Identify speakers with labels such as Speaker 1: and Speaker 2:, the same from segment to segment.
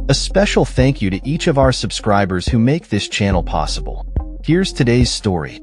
Speaker 1: A special thank you to each of our subscribers who make this channel possible. Here's today's story.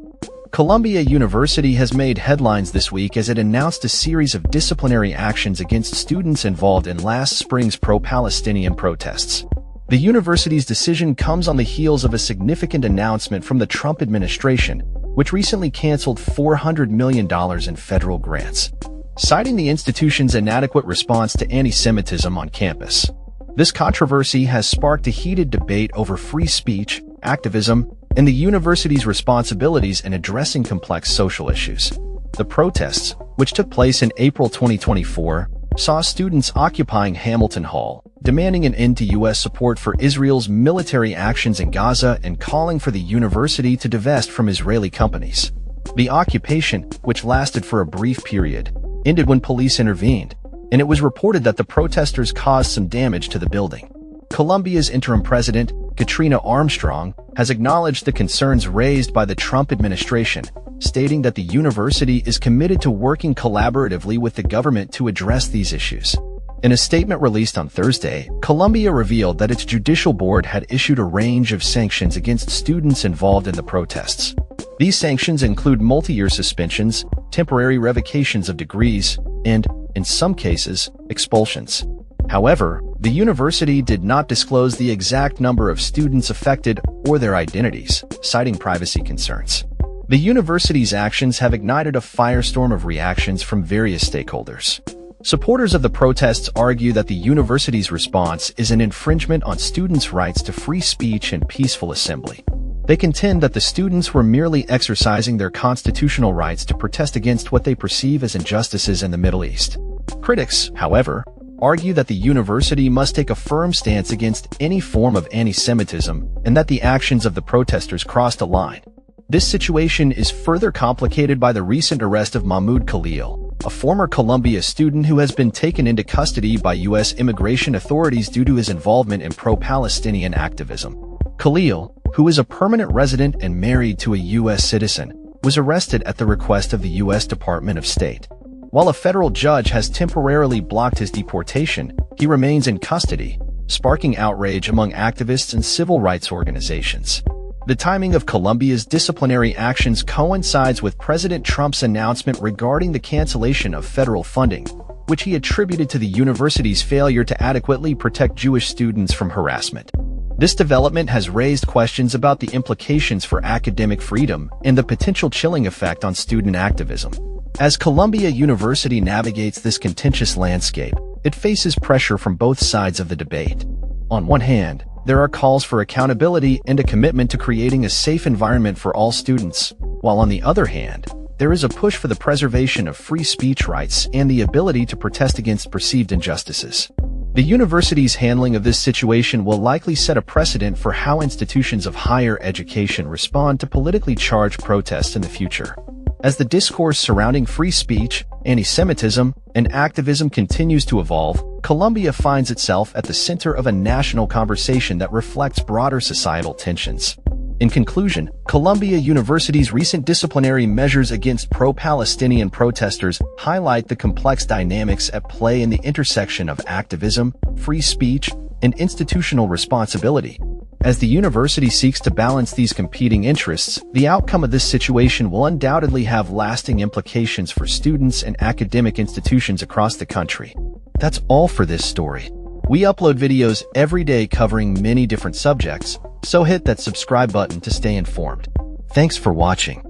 Speaker 1: Columbia University has made headlines this week as it announced a series of disciplinary actions against students involved in last spring's pro-Palestinian protests. The university's decision comes on the heels of a significant announcement from the Trump administration, which recently canceled $400 million in federal grants, citing the institution's inadequate response to anti-Semitism on campus. This controversy has sparked a heated debate over free speech, activism, and the university's responsibilities in addressing complex social issues. The protests, which took place in April 2024, saw students occupying Hamilton Hall, demanding an end to U.S. support for Israel's military actions in Gaza and calling for the university to divest from Israeli companies. The occupation, which lasted for a brief period, ended when police intervened, and it was reported that the protesters caused some damage to the building. Columbia's interim president, Katrina Armstrong, has acknowledged the concerns raised by the Trump administration, stating that the university is committed to working collaboratively with the government to address these issues. In a statement released on Thursday, Columbia revealed that its judicial board had issued a range of sanctions against students involved in the protests. These sanctions include multi-year suspensions, temporary revocations of degrees, and, in some cases, expulsions. However, the university did not disclose the exact number of students affected or their identities, citing privacy concerns. The university's actions have ignited a firestorm of reactions from various stakeholders. Supporters of the protests argue that the university's response is an infringement on students' rights to free speech and peaceful assembly. They contend that the students were merely exercising their constitutional rights to protest against what they perceive as injustices in the Middle East. Critics, however, argue that the university must take a firm stance against any form of anti-Semitism and that the actions of the protesters crossed a line. This situation is further complicated by the recent arrest of Mahmoud Khalil, a former Columbia student who has been taken into custody by U.S. immigration authorities due to his involvement in pro-Palestinian activism. Khalil, who is a permanent resident and married to a U.S. citizen, was arrested at the request of the U.S. Department of State. While a federal judge has temporarily blocked his deportation, he remains in custody, sparking outrage among activists and civil rights organizations. The timing of Columbia's disciplinary actions coincides with President Trump's announcement regarding the cancellation of federal funding, which he attributed to the university's failure to adequately protect Jewish students from harassment. This development has raised questions about the implications for academic freedom and the potential chilling effect on student activism. As Columbia University navigates this contentious landscape, it faces pressure from both sides of the debate. On one hand, there are calls for accountability and a commitment to creating a safe environment for all students, while on the other hand, there is a push for the preservation of free speech rights and the ability to protest against perceived injustices. The university's handling of this situation will likely set a precedent for how institutions of higher education respond to politically charged protests in the future. As the discourse surrounding free speech, anti-Semitism, and activism continues to evolve, Columbia finds itself at the center of a national conversation that reflects broader societal tensions. In conclusion, Columbia University's recent disciplinary measures against pro-Palestinian protesters highlight the complex dynamics at play in the intersection of activism, free speech, and institutional responsibility. As the university seeks to balance these competing interests, the outcome of this situation will undoubtedly have lasting implications for students and academic institutions across the country. That's all for this story. We upload videos every day covering many different subjects, so hit that subscribe button to stay informed. Thanks for watching.